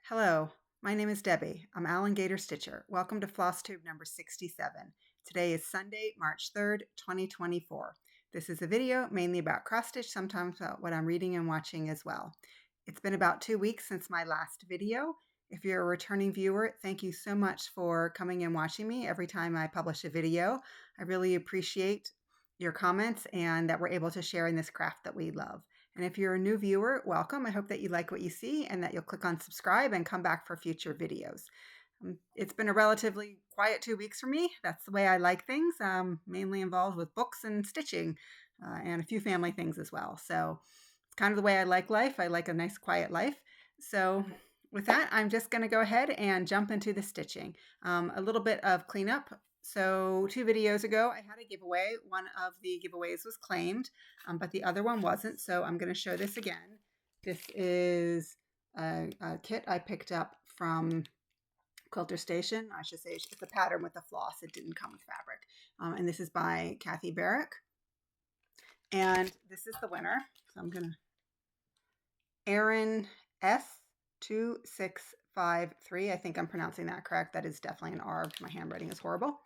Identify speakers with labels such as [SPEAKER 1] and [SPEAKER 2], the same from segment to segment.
[SPEAKER 1] Hello, my name is Debbie. I'm Owlandgatorstitcher. Welcome to Flosstube number 67. Today is Sunday, March 3rd, 2024. This is a video mainly about cross stitch, sometimes about what I'm reading and watching as well. It's been about 2 weeks since my last video. If you're a returning viewer, thank you so much for coming and watching me every time I publish a video. I really appreciate your comments and that we're able to share in this craft that we love. And if you're a new viewer, welcome. I hope that you like what you see and that you'll click on subscribe and come back for future videos. It's been a relatively quiet 2 weeks for me. That's the way I like things. I'm mainly involved with books and stitching and a few family things as well. So it's kind of the way I like life. I like a nice quiet life. So with that, I'm just going to go ahead and jump into the stitching. A little bit of cleanup. So 2 videos ago, I had a giveaway. One of the giveaways was claimed, but the other one wasn't. So I'm going to show this again. This is a kit I picked up from Quilter Station. I should say it's a pattern with a floss. It didn't come with fabric. And this is by Kathy Barrick. And this is the winner. So I'm going to Erin S2653. I think I'm pronouncing that correct. That is definitely an R. My handwriting is horrible.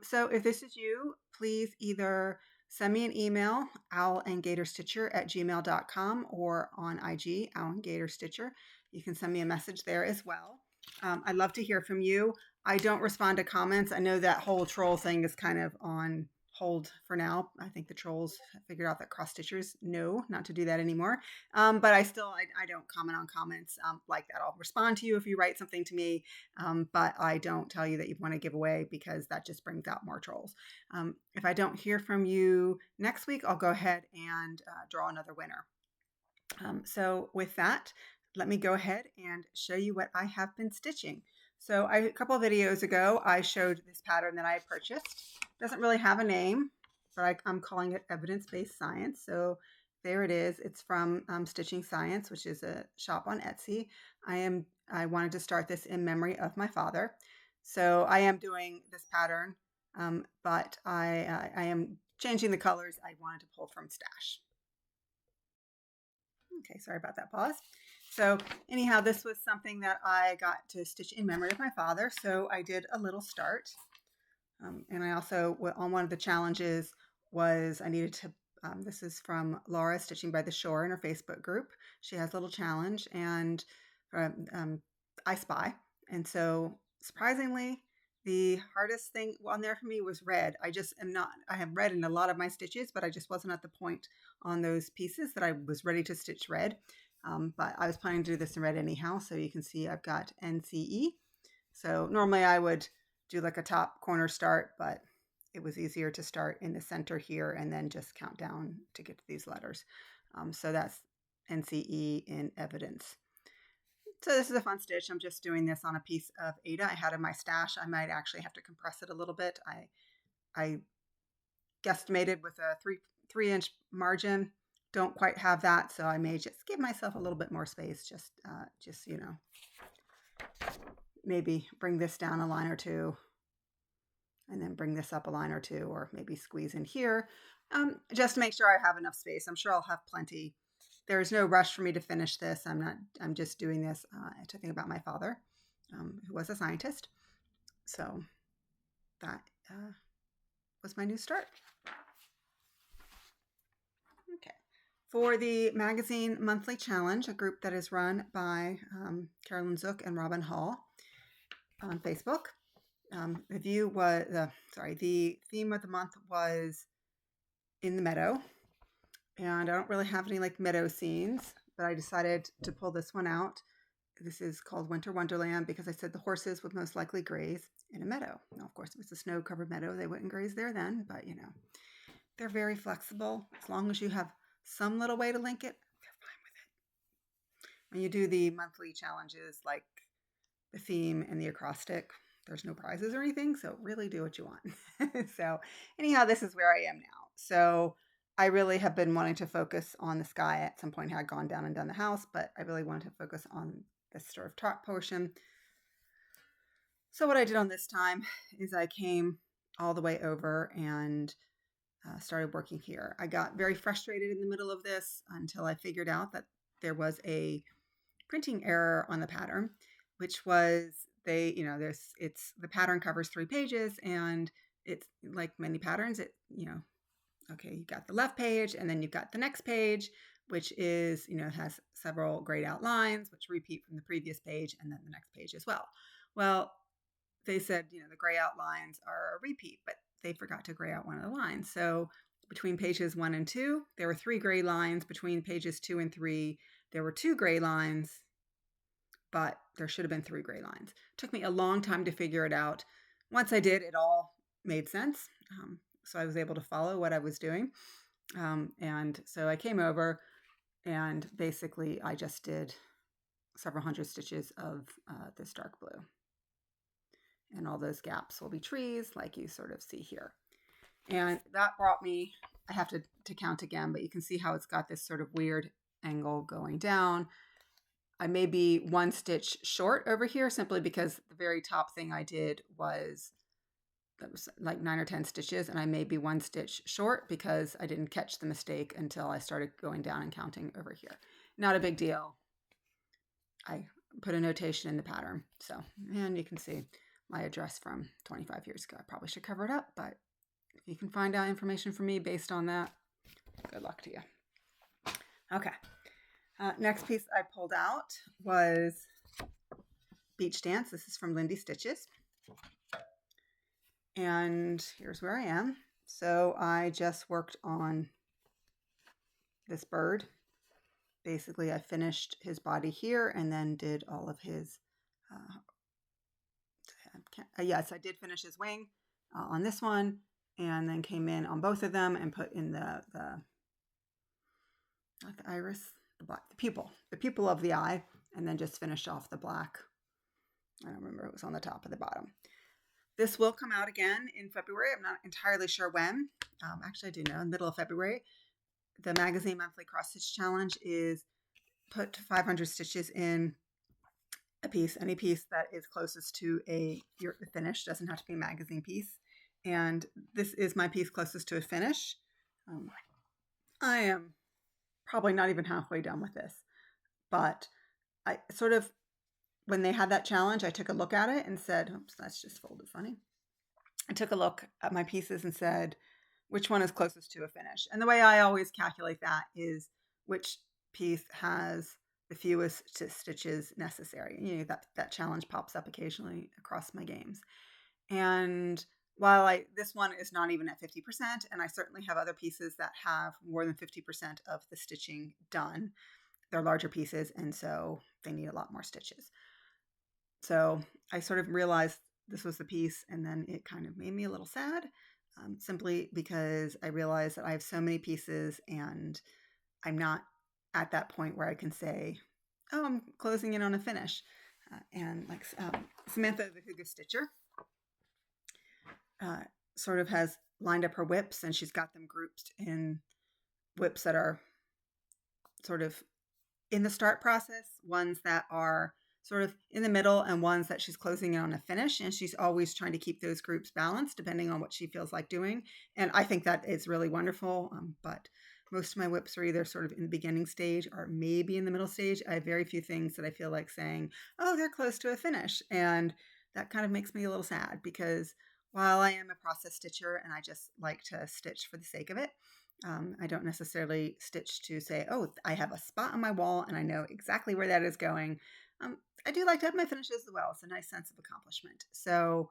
[SPEAKER 1] So if this is you, please either send me an email, owlandgatorstitcher@gmail.com, or on IG, Owlandgatorstitcher. You can send me a message there as well. I'd love to hear from you. I don't respond to comments. I know that whole troll thing is kind of on hold for now. I think the trolls figured out that cross stitchers know not to do that anymore. But I don't comment on comments like that. I'll respond to you if you write something to me, but I don't tell you that you want to give away because that just brings out more trolls. If I don't hear from you next week, I'll go ahead and draw another winner. So with that, let me go ahead and show you what I have been stitching. So a couple of videos ago, I showed this pattern that I had purchased. It doesn't really have a name, but I'm calling it Evidence-Based Science. So there it is. It's from Stitching Science, which is a shop on Etsy. I wanted to start this in memory of my father. So I am doing this pattern, but I am changing the colors I wanted to pull from Stash. Okay, sorry about that pause. So anyhow, this was something that I got to stitch in memory of my father. So I did a little start. And I also, on one of the challenges was I needed to, this is from Laura Stitching by the Shore in her Facebook group. She has a little challenge and I Spy. And so surprisingly, the hardest thing on there for me was red. I have red in a lot of my stitches, but I just wasn't at the point on those pieces that I was ready to stitch red. But I was planning to do this in red anyhow. So you can see I've got NCE. So normally I would do like a top corner start, but it was easier to start in the center here and then just count down to get to these letters. So that's NCE in Evidence. So this is a fun stitch. I'm just doing this on a piece of Ada I had in my stash. I might actually have to compress it a little bit. I guesstimated with a 3-inch margin. Don't quite have that, so I may just give myself a little bit more space. Just you know, maybe bring this down a line or two, and then bring this up a line or two, or maybe squeeze in here, just to make sure I have enough space. I'm sure I'll have plenty. There's no rush for me to finish this. I'm just doing this to think about my father, who was a scientist. So that was my new start. Okay. For the magazine monthly challenge, a group that is run by Carolyn Zook and Robin Hall on Facebook, the theme of the month was in the meadow. And I don't really have any like meadow scenes, but I decided to pull this one out. This is called Winter Wonderland because I said the horses would most likely graze in a meadow. Now, of course, it was a snow-covered meadow. They wouldn't graze there then, but you know, they're very flexible. As long as you have some little way to link it, they're fine with it. When you do the monthly challenges like the theme and the acrostic, there's no prizes or anything, so really do what you want. So anyhow, this is where I am now. So I really have been wanting to focus on the sky. At some point I had gone down and done the house, but I really wanted to focus on this sort of top portion. So what I did on this time is I came all the way over and started working here. I got very frustrated in the middle of this until I figured out that there was a printing error on the pattern, which was the pattern covers 3 pages, and it's like many patterns. Okay, you got the left page, and then you've got the next page, which is, has several grayed out lines, which repeat from the previous page, and then the next page as well. Well, they said, the gray out lines are a repeat, but they forgot to gray out one of the lines. So between pages 1 and 2, there were 3 gray lines. Between pages 2 and 3, there were 2 gray lines, but there should have been 3 gray lines. It took me a long time to figure it out. Once I did, it all made sense. So I was able to follow what I was doing. And so I came over, and basically I just did several hundred stitches of this dark blue. And all those gaps will be trees, like you sort of see here. And that brought me, I have to count again, but you can see how it's got this sort of weird angle going down. I may be 1 stitch short over here, simply because the very top thing I did was like 9 or 10 stitches, and I may be 1 stitch short because I didn't catch the mistake until I started going down and counting over here. Not a big deal. I put a notation in the pattern. So, and you can see my address from 25 years ago. I probably should cover it up, but if you can find out information from me based on that, good luck to you. Okay. Next piece I pulled out was Beach Dance. This is from Lindy Stitches. And here's where I am. So I just worked on this bird. Basically, I finished his body here and then did all of his, yes, I did finish his wing on this one, and then came in on both of them and put in not the iris, the pupil of the eye, and then just finished off the black. I don't remember, it was on the top of the bottom. This will come out again in February. I'm not entirely sure when. Actually, I do know, in the middle of February. The Magazine Monthly Cross Stitch Challenge is put 500 stitches in a piece, any piece that is closest to your finish. Doesn't have to be a magazine piece. And this is my piece closest to a finish. I am probably not even halfway done with this, but I sort of, when they had that challenge, I took a look at it and said, oops, that's just folded funny. I took a look at my pieces and said, which one is closest to a finish? And the way I always calculate that is which piece has the fewest stitches necessary. That challenge pops up occasionally across my games. And while this one is not even at 50%, and I certainly have other pieces that have more than 50% of the stitching done, they're larger pieces, and so they need a lot more stitches. So I sort of realized this was the piece, and then it kind of made me a little sad, simply because I realized that I have so many pieces, and I'm not at that point where I can say, oh, I'm closing in on a finish. And like Samantha the Hygge Stitcher sort of has lined up her whips, and she's got them grouped in whips that are sort of in the start process, ones that are sort of in the middle, and ones that she's closing in on a finish. And she's always trying to keep those groups balanced depending on what she feels like doing. And I think that is really wonderful. But most of my whips are either sort of in the beginning stage or maybe in the middle stage. I have very few things that I feel like saying, oh, they're close to a finish. And that kind of makes me a little sad, because while I am a process stitcher and I just like to stitch for the sake of it, I don't necessarily stitch to say, oh, I have a spot on my wall and I know exactly where that is going. I do like to have my finishes as well. It's a nice sense of accomplishment. So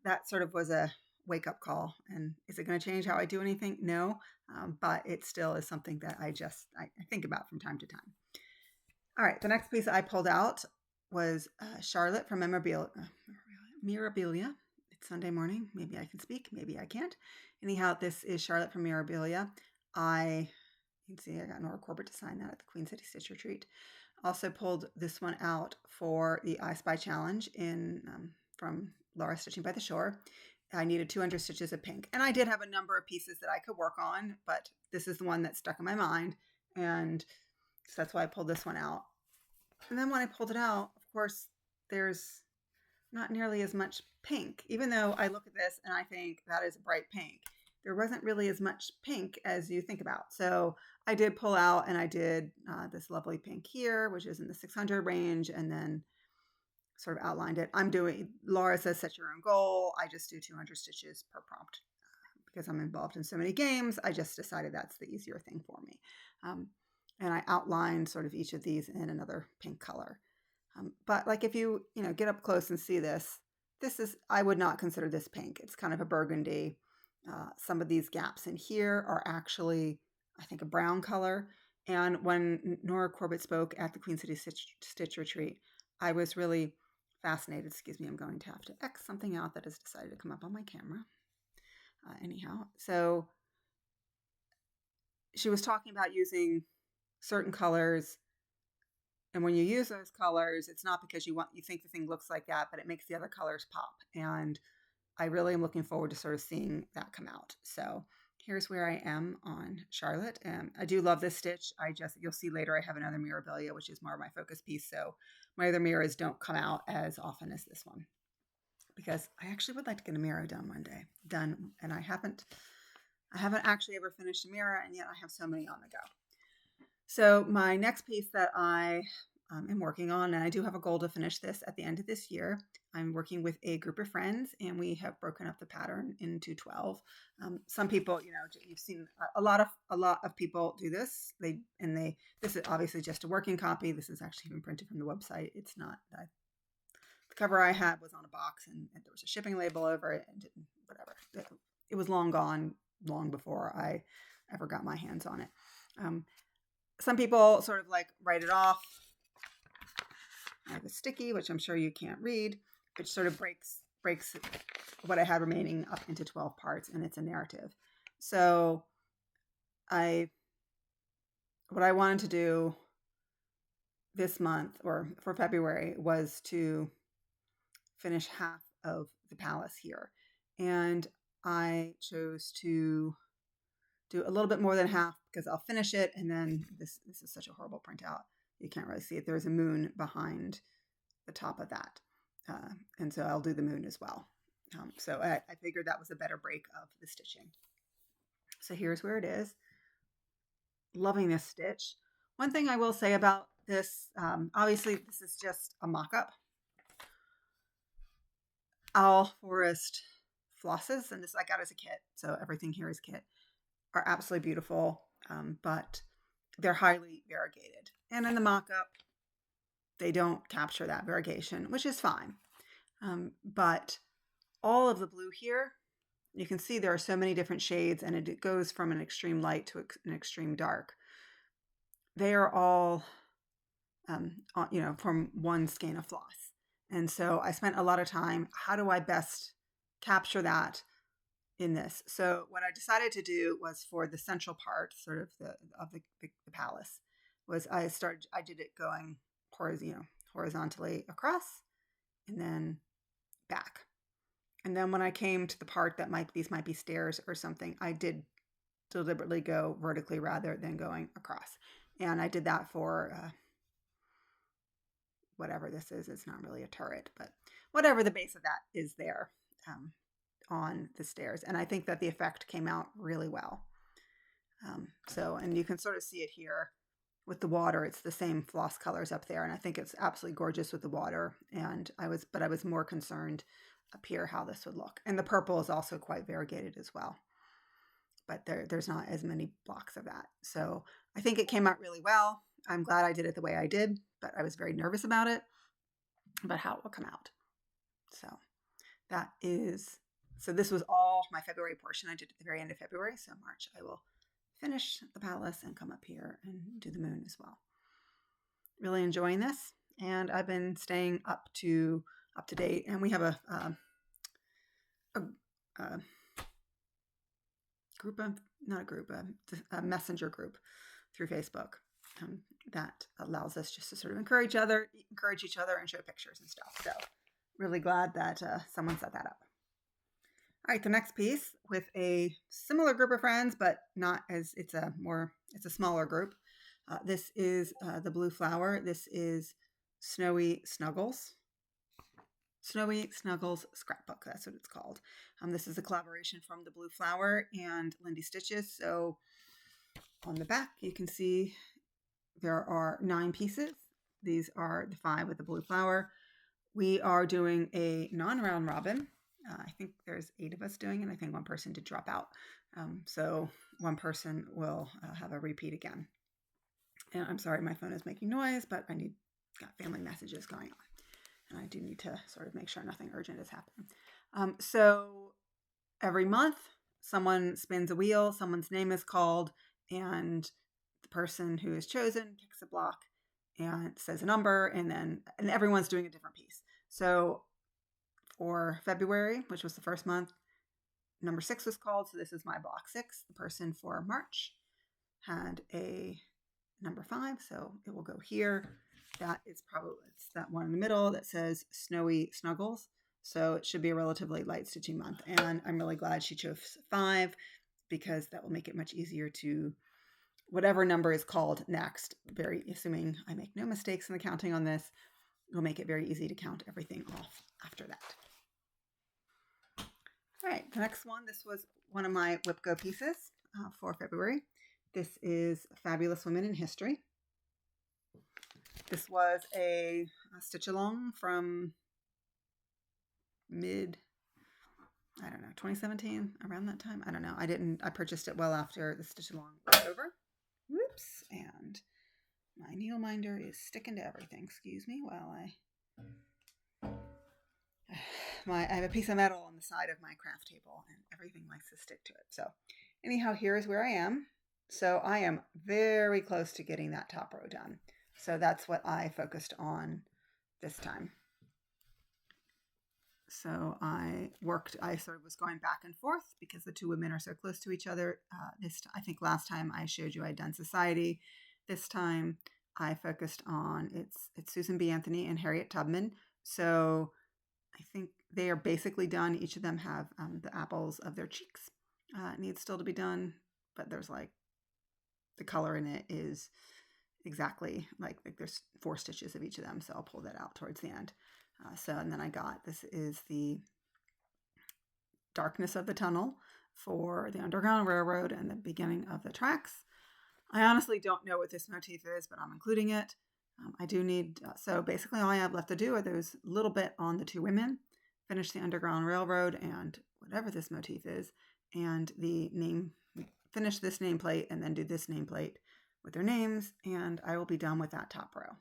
[SPEAKER 1] that sort of was a wake-up call. And is it going to change how I do anything? No, but it still is something that I think about from time to time. All right, the next piece I pulled out was Charlotte from Mirabilia. It's Sunday morning. Maybe I can speak. Maybe I can't. Anyhow, this is Charlotte from Mirabilia. You can see I got Nora Corbett to sign that at the Queen City Stitch Retreat. Also pulled this one out for the I Spy Challenge from Laura Stitching by the Shore. I needed 200 stitches of pink. And I did have a number of pieces that I could work on, but this is the one that stuck in my mind. And so that's why I pulled this one out. And then when I pulled it out, of course, there's not nearly as much pink, even though I look at this and I think that is a bright pink. there wasn't really as much pink as you think about. So I did pull out and I did this lovely pink here, which is in the 600 range, and then sort of outlined it. Laura says set your own goal. I just do 200 stitches per prompt because I'm involved in so many games. I just decided that's the easier thing for me. And I outlined sort of each of these in another pink color. But like if you get up close and see this is, I would not consider this pink. It's kind of a burgundy. Some of these gaps in here are actually, I think, a brown color. And when Nora Corbett spoke at the Queen City Stitch Retreat, I was really fascinated. Excuse me, I'm going to have to X something out that has decided to come up on my camera. Anyhow, so she was talking about using certain colors. And when you use those colors, it's not because you think the thing looks like that, but it makes the other colors pop. And I really am looking forward to sort of seeing that come out. So here's where I am on Charlotte. And I do love this stitch. You'll see later I have another Mirabilia, which is more of my focus piece. So my other mirrors don't come out as often as this one, because I actually would like to get a mirror done one day. And I haven't actually ever finished a mirror, and yet I have so many on the go. So my next piece that I am working on, and I do have a goal to finish this at the end of this year. I'm working with a group of friends, and we have broken up the pattern into 12. Some people, you've seen a lot of people do this. This is obviously just a working copy. This is actually been printed from the website. It's not that. The cover I had was on a box, and there was a shipping label over it, and whatever. It was long gone, long before I ever got my hands on it. Some people sort of like write it off. I have a sticky, which I'm sure you can't read, which sort of breaks what I had remaining up into 12 parts, and it's a narrative. So what I wanted to do this month, or for February, was to finish half of the palace here. And I chose to do a little bit more than half because I'll finish it, and then this is such a horrible printout. You can't really see it. There's a moon behind the top of that. And so I'll do the moon as well. So I figured that was a better break of the stitching. So here's where it is. Loving this stitch. One thing I will say about this, obviously this is just a mock-up. Owl Forest flosses, and this I got as a kit, so everything here is kit, are absolutely beautiful, but they're highly variegated. And in the mock-up, they don't capture that variegation, which is fine. But all of the blue here, you can see there are so many different shades, and it goes from an extreme light to an extreme dark. They are all, from one skein of floss. And so I spent a lot of time, how do I best capture that in this? So what I decided to do was, for the central part, sort of the palace, was I did it going horizontally across and then back. And then when I came to the part that these might be stairs or something, I did deliberately go vertically rather than going across. And I did that for whatever this is. It's not really a turret, but whatever the base of that is there on the stairs. And I think that the effect came out really well. And you can sort of see it here with the water. It's the same floss colors up there, and I think it's absolutely gorgeous with the water. And I was more concerned up here how this would look. And the purple is also quite variegated as well, but there's not as many blocks of that. So I think it came out really well. I'm glad I did it the way I did, but I was very nervous about it, about how it will come out. So this was all my February portion. I did at the very end of February. So March, I will finish the palace and come up here and do the moon as well. Really enjoying this. And I've been staying up to date. And we have a messenger group through Facebook that allows us just to sort of encourage each other and show pictures and stuff. So really glad that someone set that up. All right, the next piece with a similar group of friends, but not as it's a smaller group. This is the blue flower. This is Snowy Snuggles. Snowy Snuggles Scrapbook. That's what it's called. This is a collaboration from the Blue Flower and Lindy Stitches. So on the back, you can see there are 9 pieces. These are the 5 with the Blue Flower. We are doing a non-round robin. I think there's 8 of us doing it. I think one person did drop out. So one person will have a repeat again. And I'm sorry, my phone is making noise, but got family messages going on. And I do need to sort of make sure nothing urgent is happening. So every month, someone spins a wheel, someone's name is called, and the person who is chosen picks a block and says a number, and everyone's doing a different piece. So for February, which was the first month, number 6 was called. So this is my block 6. The person for March had a number 5, so it will go here. That is it's that one in the middle that says Snowy Snuggles. So it should be a relatively light stitching month. And I'm really glad she chose 5 because that will make it much easier to, whatever number is called next, assuming I make no mistakes in the counting on this, it'll make it very easy to count everything off after that. All right, the next one, this was one of my Whip Go pieces for February. This is Fabulous Women in History. This was a stitch along from mid, 2017, around that time. I don't know. I purchased it well after the stitch along was over. Whoops. And my needle minder is sticking to everything. Excuse me while I have a piece of metal on the side of my craft table and everything likes to stick to it. So anyhow, here is where I am. So I am very close to getting that top row done. So that's what I focused on this time. So I sort of was going back and forth because the 2 women are so close to each other. I think last time I showed you I'd done Society. This time I focused on, it's Susan B. Anthony and Harriet Tubman. So I think they are basically done. Each of them have the apples of their cheeks. It needs still to be done, but there's the color in it is exactly like there's 4 stitches of each of them. So I'll pull that out towards the end. And then this is the darkness of the tunnel for the Underground Railroad and the beginning of the tracks. I honestly don't know what this motif is, but I'm including it. I do need, so basically all I have left to do are those little bit on the 2 women, finish the Underground Railroad and whatever this motif is, and finish this nameplate and then do this nameplate with their names, and I will be done with that top row.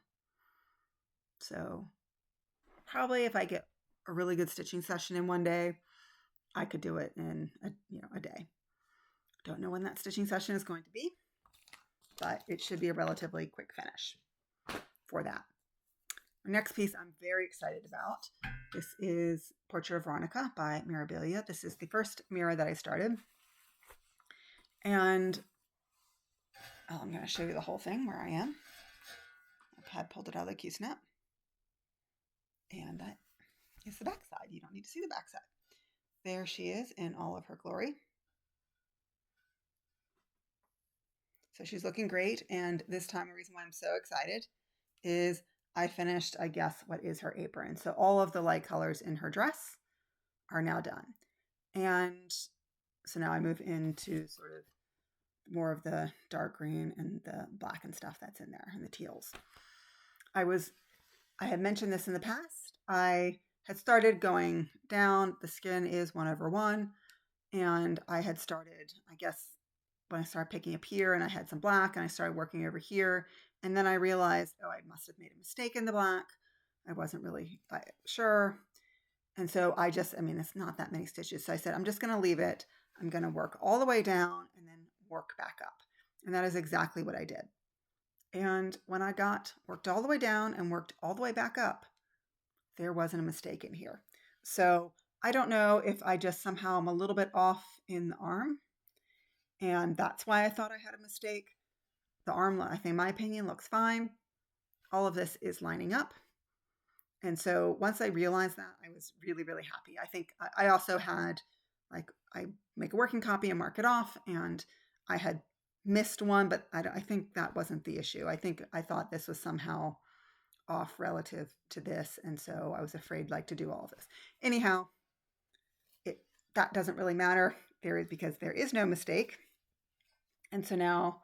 [SPEAKER 1] So probably if I get a really good stitching session in one day, I could do it in a day. Don't know when that stitching session is going to be, but it should be a relatively quick finish for that. The next piece I'm very excited about. This is Portrait of Veronica by Mirabilia. This is the first mirror that I started. And I'm going to show you the whole thing where I am. I had pulled it out of the Q-snap. And that is the back side. You don't need to see the back side. There she is in all of her glory. So she's looking great. And this time, the reason why I'm so excited is I finished, I guess, what is her apron. So all of the light colors in her dress are now done. And so now I move into sort of more of the dark green and the black and stuff that's in there and the teals. I had mentioned this in the past. I had started going down. The skin is 1/1. And I had started, I guess, when I started picking up here and I had some black and I started working over here. And then I realized, I must have made a mistake in the black. I wasn't really sure. And so it's not that many stitches. So I said, I'm just going to leave it. I'm going to work all the way down and then work back up. And that is exactly what I did. And when I worked all the way down and worked all the way back up, there wasn't a mistake in here. So I don't know if I just somehow am a little bit off in the arm. And that's why I thought I had a mistake. The arm, I think in my opinion, looks fine. All of this is lining up. And so once I realized that, I was really, really happy. I think I also had, I make a working copy and mark it off. And I had missed one, but I think that wasn't the issue. I thought this was somehow off relative to this, and so I was afraid like to do all of this. Anyhow, that doesn't really matter because there is no mistake. And so now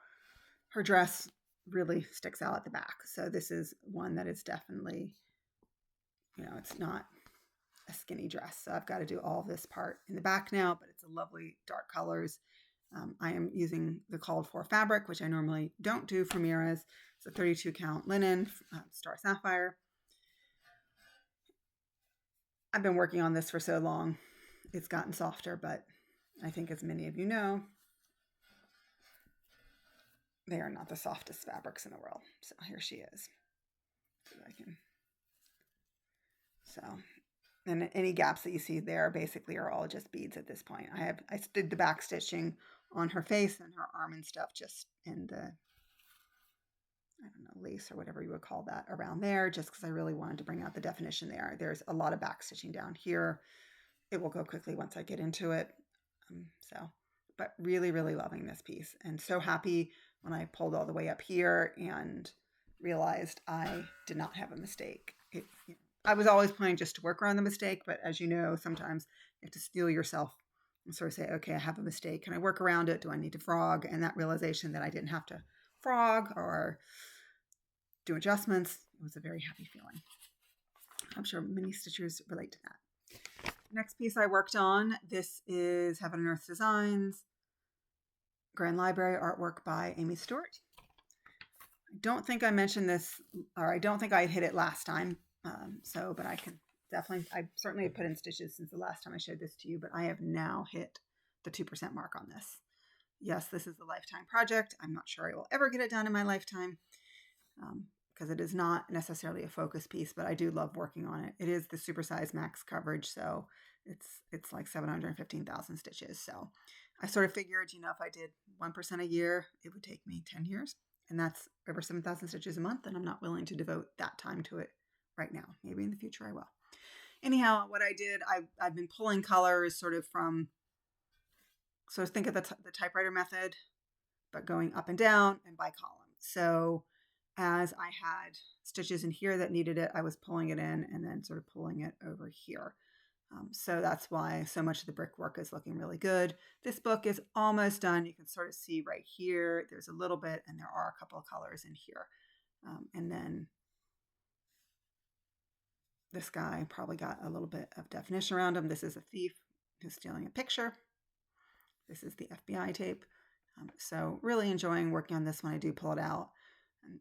[SPEAKER 1] her dress really sticks out at the back. So this is one that is definitely, it's not a skinny dress. So I've got to do all this part in the back now, but it's a lovely dark colors. I am using the called for fabric, which I normally don't do for Mira's. It's a 32 count linen, Star Sapphire. I've been working on this for so long. It's gotten softer, but I think as many of you know, they are not the softest fabrics in the world. So here she is. And any gaps that you see there basically are all just beads at this point. I did the back stitching on her face and her arm and stuff just in the, lace or whatever you would call that around there, just because I really wanted to bring out the definition there. There's a lot of back stitching down here. It will go quickly once I get into it. But really, really loving this piece, and so happy when I pulled all the way up here and realized I did not have a mistake. I was always planning just to work around the mistake, but as you know, sometimes you have to steel yourself and sort of say, okay, I have a mistake. Can I work around it? Do I need to frog? And that realization that I didn't have to frog or do adjustments, it was a very happy feeling. I'm sure many stitchers relate to that. Next piece I worked on, this is Heaven and Earth Designs, Grand Library artwork by Amy Stewart. I don't think I mentioned this, or I don't think I hit it last time. But I can definitely, I certainly have put in stitches since the last time I showed this to you, but I have now hit the 2% mark on this. Yes, this is a lifetime project. I'm not sure I will ever get it done in my lifetime because it is not necessarily a focus piece, but I do love working on it. It is the supersize max coverage, so it's like 715,000 stitches. So I sort of figured, if I did 1% a year, it would take me 10 years, and that's over 7,000 stitches a month, and I'm not willing to devote that time to it right now. Maybe in the future I will. Anyhow, what I did, I've been pulling colors sort of think of the typewriter method, but going up and down and by column. So as I had stitches in here that needed it, I was pulling it in and then sort of pulling it over here. So that's why so much of the brickwork is looking really good. This book is almost done. You can sort of see right here, there's a little bit, and there are a couple of colors in here. And then this guy probably got a little bit of definition around him. This is a thief who's stealing a picture. This is the FBI tape. So really enjoying working on this when I do pull it out.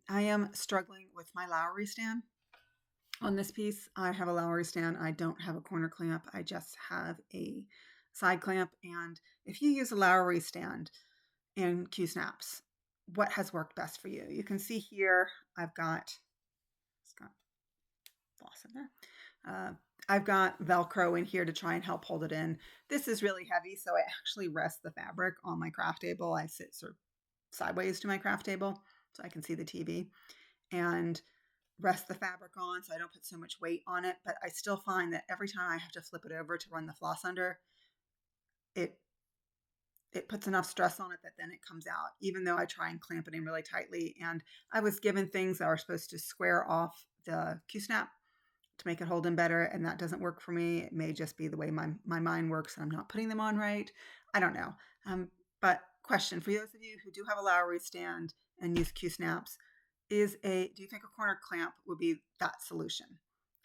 [SPEAKER 1] I am struggling with my Lowry stand on this piece. I have a Lowry stand. I don't have a corner clamp. I just have a side clamp. And if you use a Lowry stand in Q-snaps, what has worked best for you? You can see here I've got floss in there. I've got Velcro in here to try and help hold it in. This is really heavy, so I actually rest the fabric on my craft table. I sit sort of sideways to my craft table so I can see the TV and rest the fabric on so I don't put so much weight on it. But I still find that every time I have to flip it over to run the floss under, it puts enough stress on it that then it comes out, even though I try and clamp it in really tightly. And I was given things that are supposed to square off the Q-snap to make it hold in better, and that doesn't work for me. It may just be the way my mind works and I'm not putting them on right. I don't know. But question for those of you who do have a Lowry stand and use Q-snaps, do you think a corner clamp would be that solution?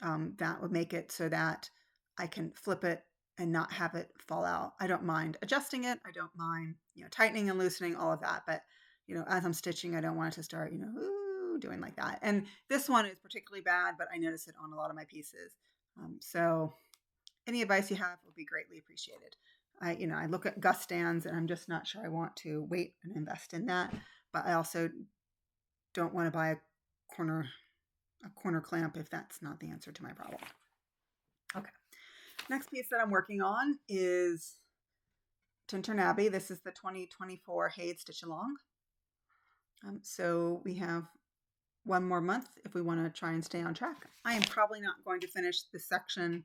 [SPEAKER 1] That would make it so that I can flip it and not have it fall out. I don't mind adjusting it. I don't mind, tightening and loosening, all of that. But, as I'm stitching, I don't want it to start, doing like that. And this one is particularly bad, but I notice it on a lot of my pieces. So any advice you have would be greatly appreciated. I look at gust stands and I'm just not sure I want to wait and invest in that, but I also don't want to buy a corner clamp if that's not the answer to my problem. Okay. Next piece that I'm working on is Tintern Abbey. This is the 2024 Hayed Stitch Along. So we have one more month if we want to try and stay on track. I am probably not going to finish this section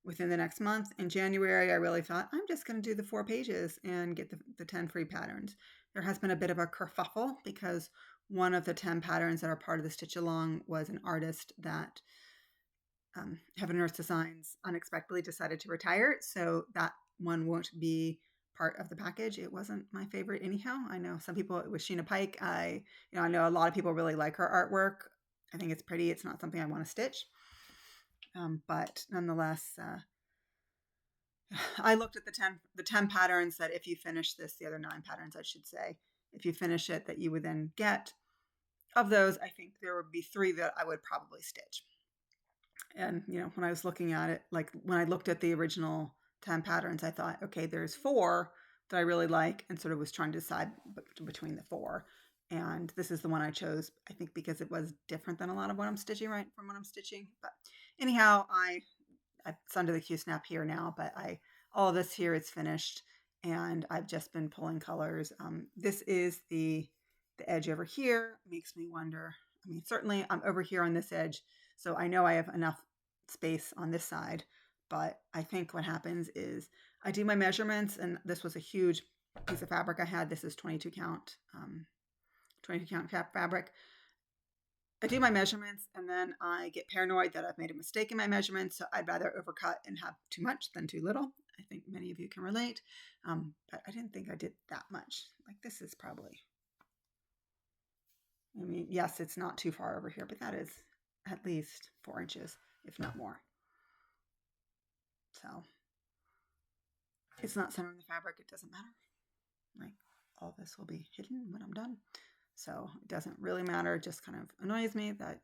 [SPEAKER 1] within the next month. In January, I really thought I'm just going to do the 4 pages and get the 10 free patterns. There has been a bit of a kerfuffle because one of the 10 patterns that are part of the stitch along was an artist that Heaven and Earth Designs unexpectedly decided to retire. So that one won't be part of the package. It wasn't my favorite anyhow. I know some people, it was Sheena Pike. I know a lot of people really like her artwork. I think it's pretty. It's not something I want to stitch. But nonetheless, I looked at the 10 patterns that if you finish this, the other 9 patterns, I should say, if you finish it, that you would then get. Of those, I think there would be 3 that I would probably stitch. And, when I was looking at it, like when I looked at the original 10 patterns, I thought, okay, there's 4 that I really like, and sort of was trying to decide between the 4. And this is the one I chose, I think, because it was different than a lot of what I'm stitching from what I'm stitching. But anyhow, it's under the Q-snap here now, but all of this here is finished, and I've just been pulling colors. This is the edge over here. Makes me wonder. I mean, certainly I'm over here on this edge, so I know I have enough space on this side, but I think what happens is I do my measurements, and this was a huge piece of fabric I had. This is 22 count fabric. I do my measurements, and then I get paranoid that I've made a mistake in my measurements, so I'd rather overcut and have too much than too little. I think many of you can relate, but I didn't think I did that much. Like, this is probably, yes, it's not too far over here, but that is at least 4 inches, if not more. So it's not centering the fabric. It doesn't matter. Like, all this will be hidden when I'm done. So it doesn't really matter. It just kind of annoys me that,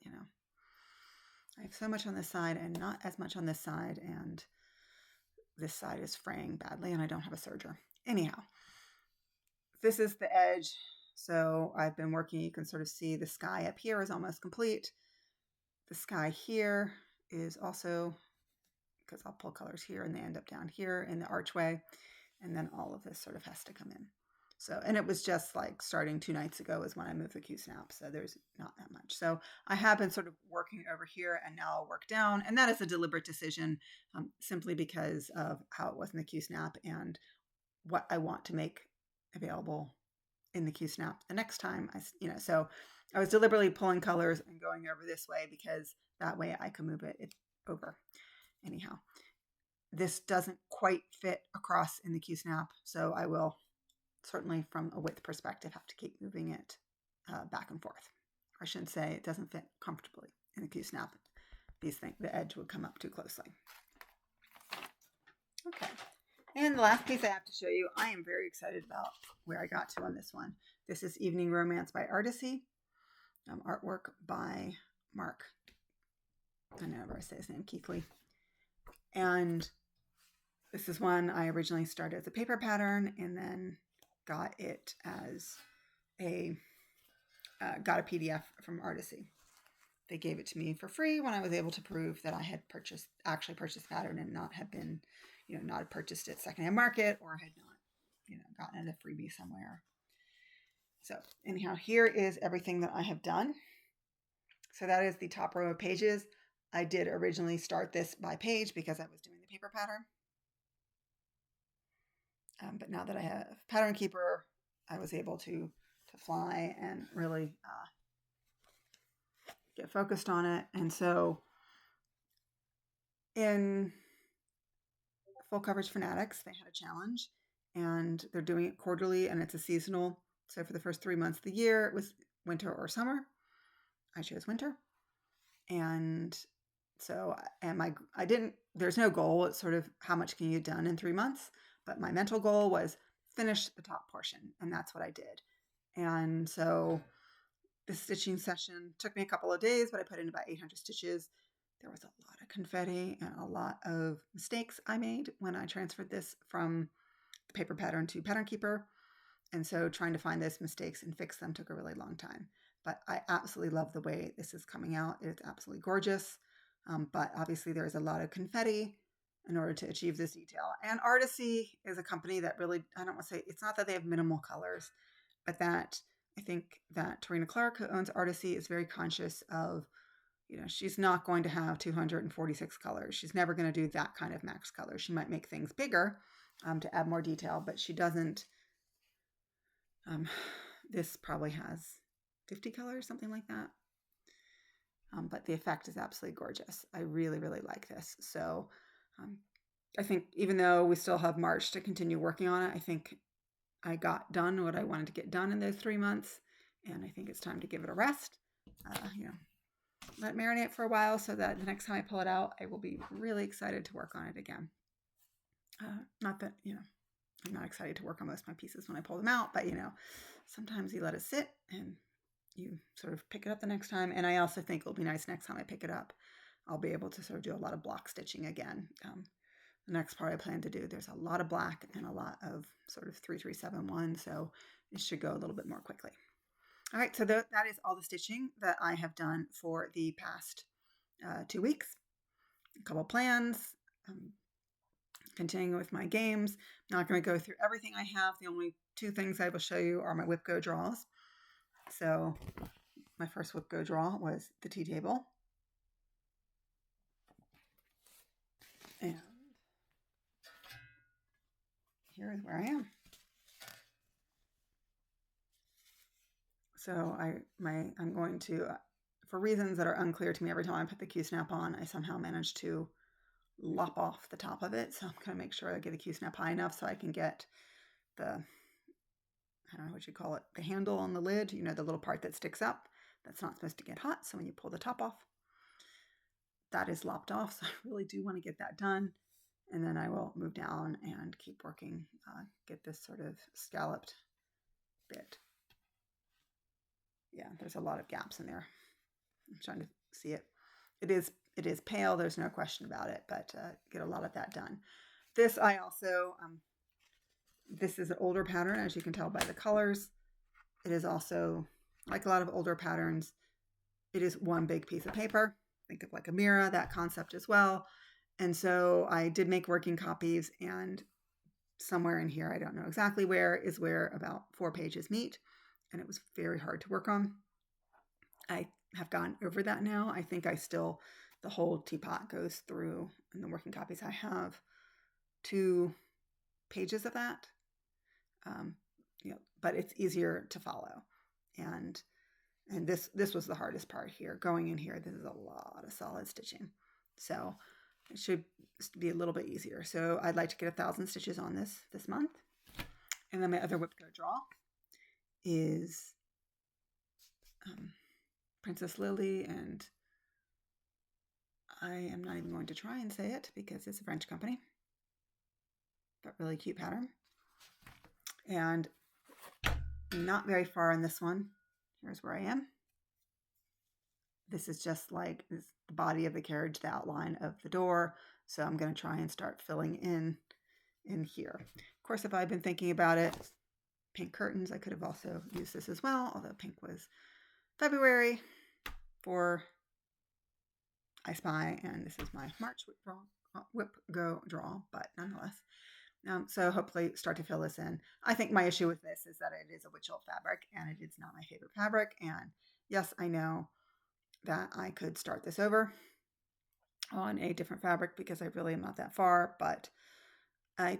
[SPEAKER 1] I have so much on this side and not as much on this side. And this side is fraying badly and I don't have a serger. Anyhow, this is the edge. So I've been working, you can sort of see the sky up here is almost complete. The sky here is also, because I'll pull colors here and they end up down here in the archway. And then all of this sort of has to come in. So, and it was just like starting 2 nights ago is when I moved the Q-snap. So there's not that much. So I have been sort of working over here, and now I'll work down. And that is a deliberate decision, simply because of how it was in the Q-snap and what I want to make available in the Q-snap the next time. So I was deliberately pulling colors and going over this way because that way I can move it over. Anyhow, this doesn't quite fit across in the Q-snap. So I will certainly from a width perspective have to keep moving it back and forth. I shouldn't say it doesn't fit comfortably in the Q-snap. The edge would come up too closely. Okay. And the last piece I have to show you, I am very excited about where I got to on this one. This is Evening Romance by Artisy. Artwork by Mark. I never say his name, Keithley. And this is one I originally started as a paper pattern and then got it as got a PDF from Artisy. They gave it to me for free when I was able to prove that I had actually purchased pattern and not have been, not have purchased it secondhand market or had not, gotten it a freebie somewhere. So anyhow, here is everything that I have done. So that is the top row of pages. I did originally start this by page because I was doing the paper pattern. But now that I have Pattern Keeper, I was able to fly and really get focused on it. And so in Full Coverage Fanatics, they had a challenge, and they're doing it quarterly, and it's a seasonal. So for the first 3 months of the year, it was winter or summer. I chose winter. And so, there's no goal. It's sort of how much can you get done in 3 months? But my mental goal was finish the top portion, and that's what I did. And so this stitching session took me a couple of days, but I put in about 800 stitches. There was a lot of confetti and a lot of mistakes I made when I transferred this from the paper pattern to Pattern Keeper. And so trying to find those mistakes and fix them took a really long time. But I absolutely love the way this is coming out. It's absolutely gorgeous. But obviously there's a lot of confetti in order to achieve this detail. And Artisy is a company that really, I don't want to say, it's not that they have minimal colors, but that I think that Tarina Clark, who owns Artisy, is very conscious of, she's not going to have 246 colors. She's never going to do that kind of max color. She might make things bigger to add more detail, but she doesn't. This probably has 50 colors, something like that. But the effect is absolutely gorgeous. I really, really like this. So I think even though we still have March to continue working on it, I think I got done what I wanted to get done in those 3 months. And I think it's time to give it a rest. Let it marinate for a while so that the next time I pull it out, I will be really excited to work on it again. Not that, I'm not excited to work on most of my pieces when I pull them out, but, sometimes you let it sit and you sort of pick it up the next time. And I also think it'll be nice next time I pick it up, I'll be able to sort of do a lot of block stitching again. The next part I plan to do, there's a lot of black and a lot of sort of 3371, so it should go a little bit more quickly. All right, so that is all the stitching that I have done for the past 2 weeks. A couple plans, continuing with my games. I'm not going to go through everything I have. The only 2 things I will show you are my whip go draws. So my first whip go draw was the tea table. And here is where I am. So I'm going to, for reasons that are unclear to me, every time I put the Q-snap on, I somehow manage to lop off the top of it. So I'm going to make sure I get the Q-snap high enough so I can get the, I don't know what you call it, the handle on the lid, the little part that sticks up. That's not supposed to get hot. So when you pull the top off, that is lopped off. So I really do want to get that done. And then I will move down and keep working, get this sort of scalloped bit. Yeah, there's a lot of gaps in there. I'm trying to see it. It is pale. There's no question about it, but get a lot of that done. This I also, this is an older pattern, as you can tell by the colors. It is also, like a lot of older patterns, it is one big piece of paper. Think of like a mirror, that concept as well. And so I did make working copies, and somewhere in here, I don't know exactly where, is where about 4 pages meet. And it was very hard to work on. I have gone over that now. I think the whole teapot goes through, in the working copies I have, 2 pages of that. But it's easier to follow. And this was the hardest part here. Going in here, this is a lot of solid stitching. So it should be a little bit easier. So I'd like to get 1,000 stitches on this month. And then my other whip go draw is Princess Lily, and I am not even going to try and say it because it's a French company, but really cute pattern. And not very far in this one. Here's where I am. This is just like the body of the carriage, the outline of the door. So I'm going to try and start filling in here. Of course, if I'd been thinking about it, pink curtains, I could have also used this as well, although pink was February for I Spy, and this is my March whip go draw, but nonetheless. So hopefully start to fill this in. I think my issue with this is that it is a witch-old fabric, and it is not my favorite fabric. And yes, I know that I could start this over on a different fabric because I really am not that far, but I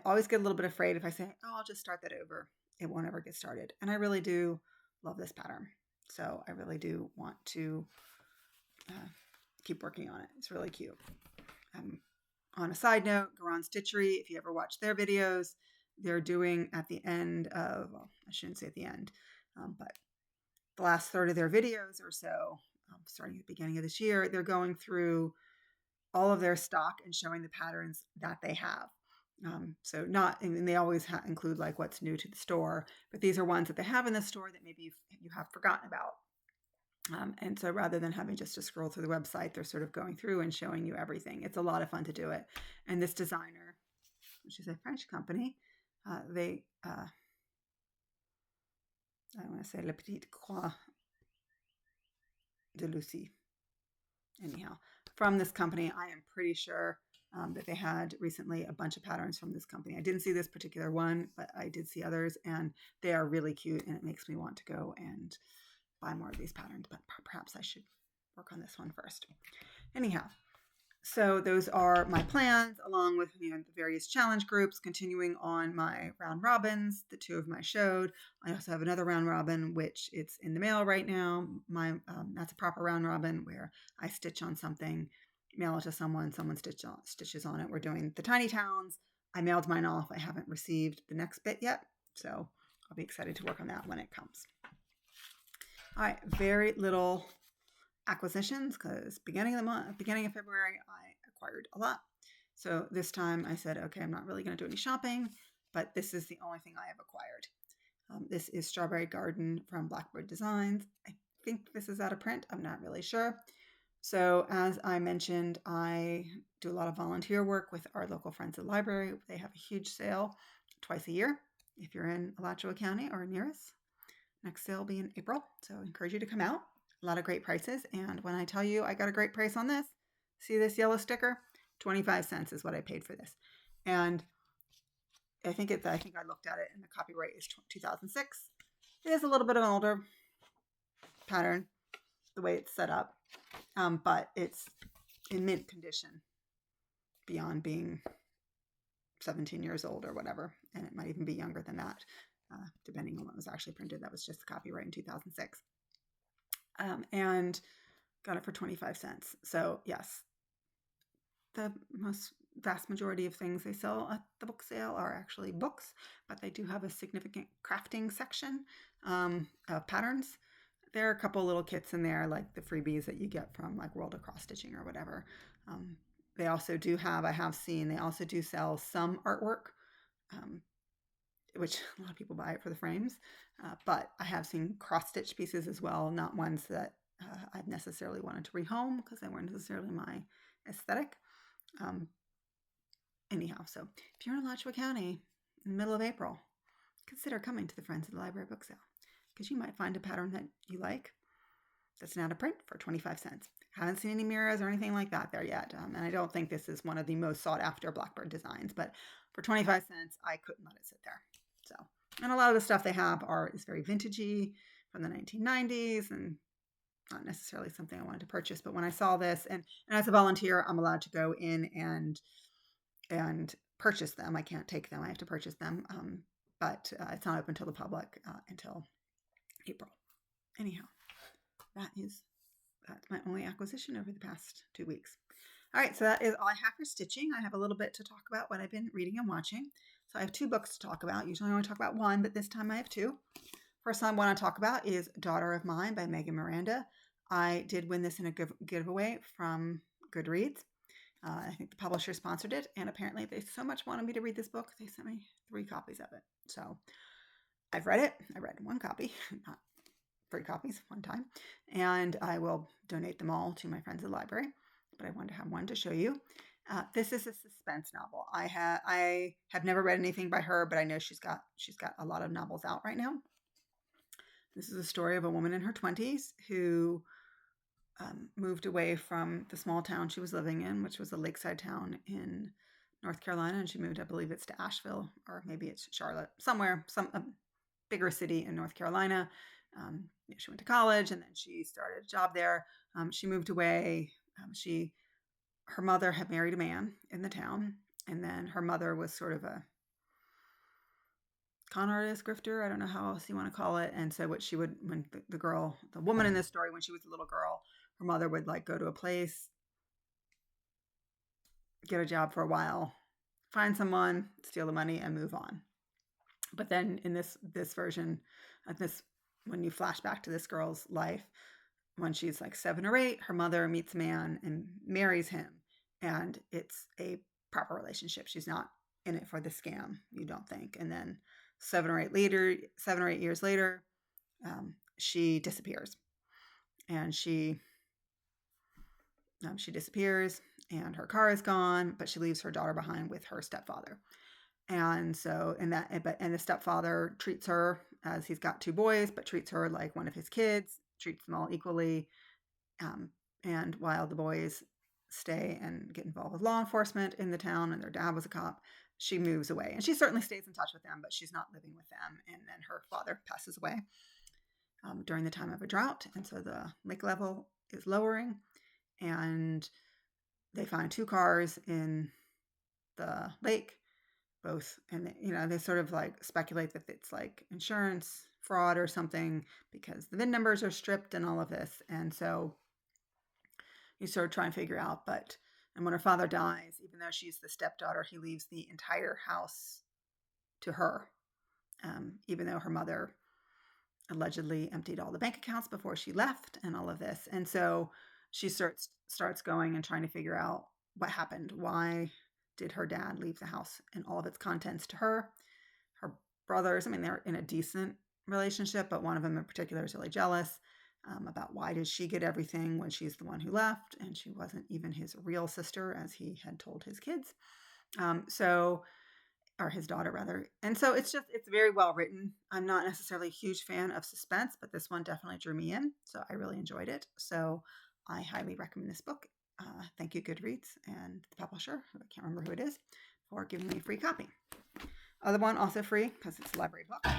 [SPEAKER 1] always get a little bit afraid if I say, oh, I'll just start that over. It won't ever get started. And I really do love this pattern. So I really do want to keep working on it. It's really cute. On a side note, Garon Stitchery, if you ever watch their videos, they're doing at the end of, well, I shouldn't say at the end, but the last third of their videos or so, starting at the beginning of this year, they're going through all of their stock and showing the patterns that they have. So and they always include like what's new to the store, but these are ones that they have in the store that maybe you have forgotten about. And so rather than having just to scroll through the website, they're sort of going through and showing you everything. It's a lot of fun to do it. And this designer, which is a French company, I want to say Le Petit Croix de Lucie. Anyhow, from this company, I am pretty sure that they had recently a bunch of patterns from this company. I didn't see this particular one, but I did see others, and they are really cute, and it makes me want to go and buy more of these patterns, but perhaps I should work on this one first. Anyhow, So those are my plans, along with the various challenge groups, continuing on my round robins. The two of my showed. I also have another round robin, which it's in the mail right now. That's a proper round robin where I stitch on something, mail it to someone stitches on it. We're doing the tiny towns. I mailed mine off. I haven't received the next bit yet, so I'll be excited to work on that when it comes. All right, very little acquisitions because beginning of February, I acquired a lot. So this time I said, okay, I'm not really going to do any shopping, but this is the only thing I have acquired. This is Strawberry Garden from Blackbird Designs. I think this is out of print. I'm not really sure. So as I mentioned, I do a lot of volunteer work with our local friends at the library. They have a huge sale twice a year if you're in Alachua County or near us. Next sale will be in April, so I encourage you to come out. A lot of great prices, and when I tell you I got a great price on this, see this yellow sticker? 25 cents is what I paid for this. And I think I looked at it, and the copyright is 2006. It is a little bit of an older pattern, the way it's set up, but it's in mint condition beyond being 17 years old or whatever, and it might even be younger than that, depending on what was actually printed. That was just the copyright in 2006. And got it for 25 cents. So yes, the vast majority of things they sell at the book sale are actually books, but they do have a significant crafting section of patterns. There are a couple little kits in there, like the freebies that you get from like World of Cross Stitching or whatever. They also do have, they also do sell some artwork, which a lot of people buy it for the frames. But I have seen cross-stitch pieces as well, not ones that I've necessarily wanted to rehome because they weren't necessarily my aesthetic. Anyhow, so if you're in Alachua County in the middle of April, consider coming to the Friends of the Library book sale because you might find a pattern that you like that's now to print for 25 cents. Haven't seen any mirrors or anything like that there yet. And I don't think this is one of the most sought after Blackbird designs, but for 25 cents, I couldn't let it sit there. So, and a lot of the stuff they have is very vintagey from the 1990s and not necessarily something I wanted to purchase. But when I saw this, and as a volunteer, I'm allowed to go in and purchase them. I can't take them. I have to purchase them. But it's not open to the public until April. Anyhow, that's my only acquisition over the past 2 weeks. All right, so that is all I have for stitching. I have a little bit to talk about what I've been reading and watching. So I have 2 books to talk about. Usually I only talk about one, but this time I have 2. First one I want to talk about is Daughter of Mine by Megan Miranda. I did win this in a giveaway from Goodreads. I think the publisher sponsored it, and apparently they so much wanted me to read this book, they sent me 3 copies of it. So I've read it. I read 1 copy, not 3 copies one time, and I will donate them all to my friends at the library. But I wanted to have one to show you. This is a suspense novel. I have never read anything by her, but I know she's got a lot of novels out right now. This is a story of a woman in her 20s who moved away from the small town she was living in, which was a lakeside town in North Carolina, and she moved, I believe it's to Asheville, or maybe it's Charlotte, somewhere, some bigger city in North Carolina. She went to college, and then she started a job there. She moved away. Her mother had married a man in the town, and then her mother was sort of a con artist, grifter, I don't know how else you want to call it. And so what she would, when the woman in this story, when she was a little girl, her mother would like go to a place, get a job for a while, find someone, steal the money, and move on. But then in this version of this, when you flash back to this girl's life, when she's like 7 or 8, her mother meets a man and marries him, and it's a proper relationship. She's not in it for the scam, you don't think. And then 7 or 8 years later, she disappears, and she disappears, and her car is gone, but she leaves her daughter behind with her stepfather. And so, and the stepfather treats her as, he's got 2 boys, but treats her like one of his kids, treats them all equally. And while the boys stay and get involved with law enforcement in the town, and their dad was a cop, she moves away. And she certainly stays in touch with them, but she's not living with them. And then her father passes away during the time of a drought. And so the lake level is lowering. And they find 2 cars in the lake, both, and they sort of like speculate that it's like insurance fraud or something because the VIN numbers are stripped and all of this. And so you sort of try and figure out, and when her father dies, even though she's the stepdaughter, he leaves the entire house to her, even though her mother allegedly emptied all the bank accounts before she left and all of this. And so she starts going and trying to figure out what happened. Why did her dad leave the house and all of its contents to her? Her brothers, I mean, they're in a decent relationship, but one of them in particular is really jealous about why did she get everything when she's the one who left and she wasn't even his real sister, as he had told his kids. Or his daughter rather. And so it's very well written. I'm not necessarily a huge fan of suspense, but this one definitely drew me in. So I really enjoyed it. So I highly recommend this book. Thank you, Goodreads, and the publisher, I can't remember who it is, for giving me a free copy. Other one, also free, because it's a library book,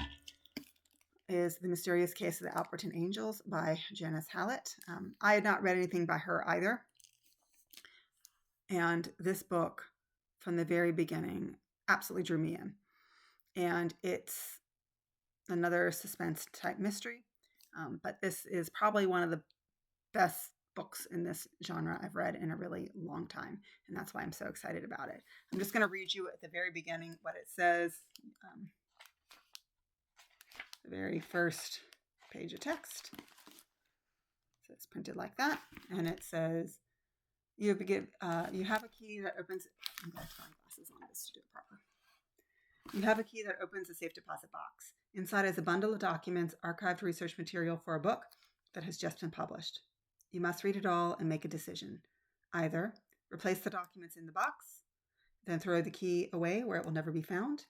[SPEAKER 1] is The Mysterious Case of the Alberton Angels by Janice Hallett. I had not read anything by her either. And this book, from the very beginning, absolutely drew me in. And it's another suspense type mystery. But this is probably one of the best books in this genre I've read in a really long time. And that's why I'm so excited about it. I'm just going to read you at the very beginning what it says. The very first page of text. So it's printed like that. And it says, you have a key that opens... I'm going to turn glasses on this to do it proper. You have a key that opens a safe deposit box. Inside is a bundle of documents, archived research material for a book that has just been published. You must read it all and make a decision. Either replace the documents in the box, then throw the key away where it will never be found,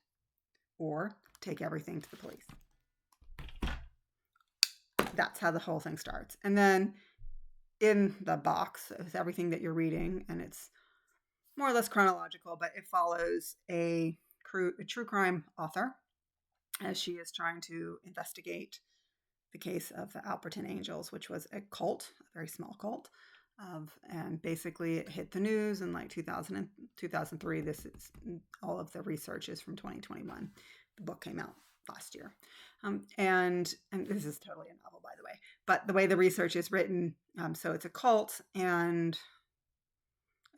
[SPEAKER 1] or take everything to the police. That's how the whole thing starts. And then in the box is everything that you're reading, and it's more or less chronological, but it follows a true crime author as she is trying to investigate the case of the Alberton Angels, which was a cult, a very small cult, and basically it hit the news in like 2000 and 2003. This is all of the research is from 2021. The book came out last year, and this is totally a novel, by the way. But the way the research is written, so it's a cult and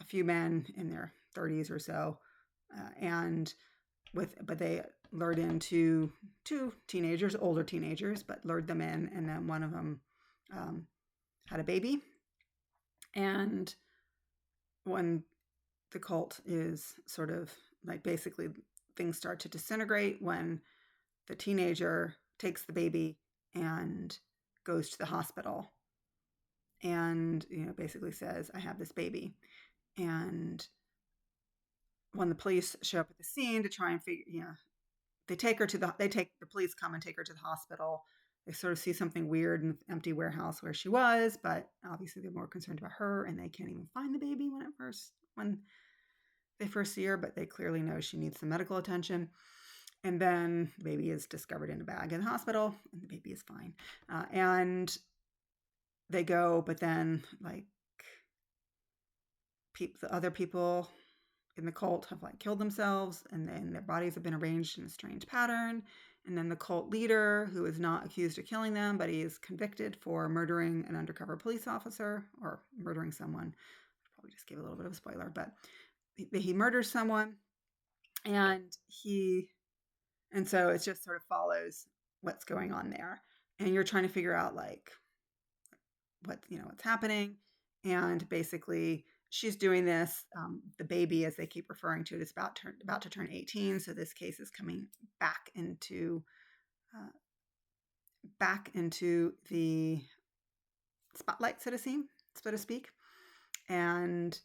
[SPEAKER 1] a few men in their 30s or so, but they lured into 2 teenagers, older teenagers, but lured them in, and then one of them had a baby. And when the cult is sort of like, basically things start to disintegrate when the teenager takes the baby and goes to the hospital and basically says, I have this baby. And when the police show up at the scene to try and figure, the police come and take her to the hospital. They sort of see something weird in the empty warehouse where she was, but obviously they're more concerned about her, and they can't even find the baby when they first see her, but they clearly know she needs some medical attention. And then the baby is discovered in a bag in the hospital, and the baby is fine. And they go, but then the other people in the cult have killed themselves, and then their bodies have been arranged in a strange pattern. And then the cult leader, who is not accused of killing them, but he is convicted for murdering an undercover police officer or murdering someone. I probably just gave a little bit of a spoiler, but he murders someone, and so it just sort of follows what's going on there. And you're trying to figure out what's happening. And basically she's doing this. The baby, as they keep referring to it, is about to turn 18. So this case is coming back into the spotlight, so to speak. And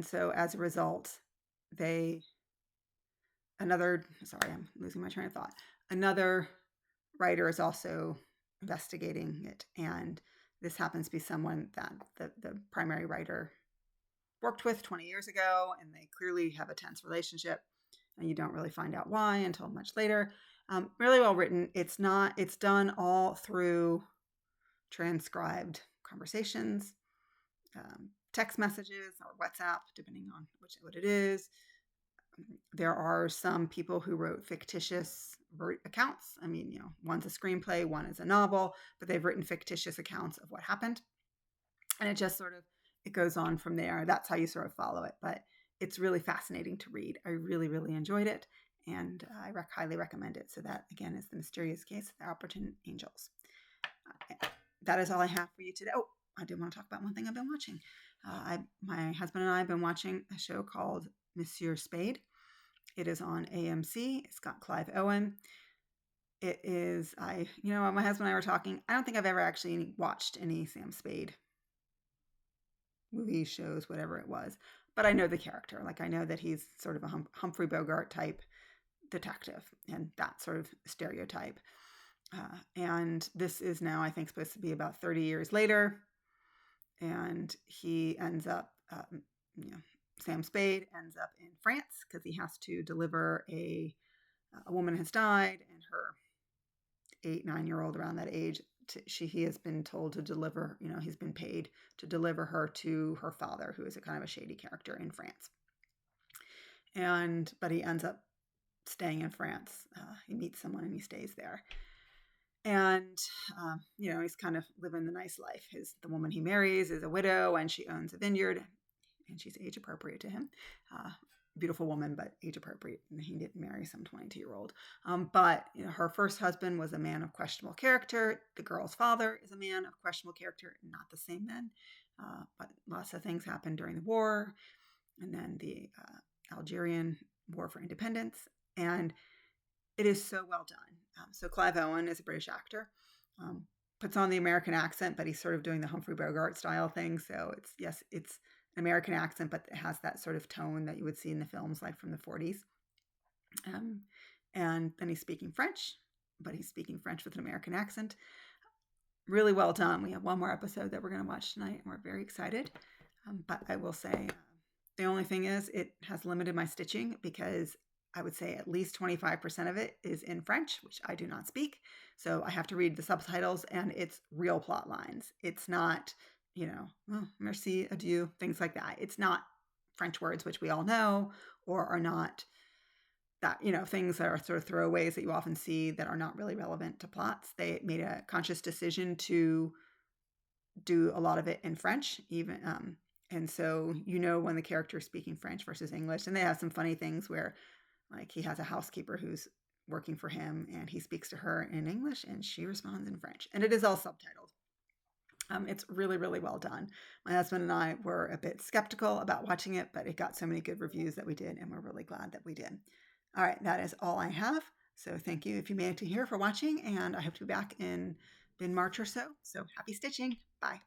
[SPEAKER 1] so as a result, I'm losing my train of thought. Another writer is also investigating it, and this happens to be someone that the primary writer worked with 20 years ago, and they clearly have a tense relationship, and you don't really find out why until much later. Really well written. It's done all through transcribed conversations. text messages or WhatsApp, depending on what it is. There are some people who wrote fictitious accounts. I mean, one's a screenplay, one is a novel, but they've written fictitious accounts of what happened. And it just sort of, it goes on from there. That's how you sort of follow it. But it's really fascinating to read. I really, really enjoyed it. And I highly recommend it. So that, again, is The Mysterious Case of the Alberton Angels. That is all I have for you today. Oh, I did want to talk about one thing I've been watching. My husband and I have been watching a show called Monsieur Spade. It is on AMC. It's got Clive Owen. It is, my husband and I were talking. I don't think I've ever actually watched any Sam Spade movies, shows, whatever it was. But I know the character. Like, I know that he's sort of a Humphrey Bogart type detective and that sort of stereotype. And this is now, I think, supposed to be about 30 years later. And he ends up, Sam Spade ends up in France because he has to deliver a woman has died, and her 8-9-year-old, around that age, he has been told to deliver, he's been paid to deliver her to her father, who is a kind of a shady character in France. But he ends up staying in France. He meets someone and he stays there. And, he's kind of living the nice life. The woman he marries is a widow, and she owns a vineyard, and she's age appropriate to him. Beautiful woman, but age appropriate. And he didn't marry some 22-year-old. But her first husband was a man of questionable character. The girl's father is a man of questionable character, not the same men. But lots of things happened during the war, and then the Algerian War for Independence. And it is so well done. So Clive Owen is a British actor, puts on the American accent, but he's sort of doing the Humphrey Bogart style thing. So it's an American accent, but it has that sort of tone that you would see in the films like from the 40s. And then he's speaking French, but he's speaking French with an American accent. Really well done. We have one more episode that we're going to watch tonight, and we're very excited. But I will say the only thing is it has limited my stitching, because I would say at least 25% of it is in French, which I do not speak. So I have to read the subtitles, and it's real plot lines. It's not, merci, adieu, things like that. It's not French words, which we all know, or are not that, things that are sort of throwaways that you often see that are not really relevant to plots. They made a conscious decision to do a lot of it in French, even. And so, when the character is speaking French versus English, and they have some funny things where, like, he has a housekeeper who's working for him, and he speaks to her in English, and she responds in French. And it is all subtitled. It's really, really well done. My husband and I were a bit skeptical about watching it, but it got so many good reviews that we did, and we're really glad that we did. All right, that is all I have. So thank you if you made it to here for watching, and I hope to be back in March or so. So happy stitching. Bye.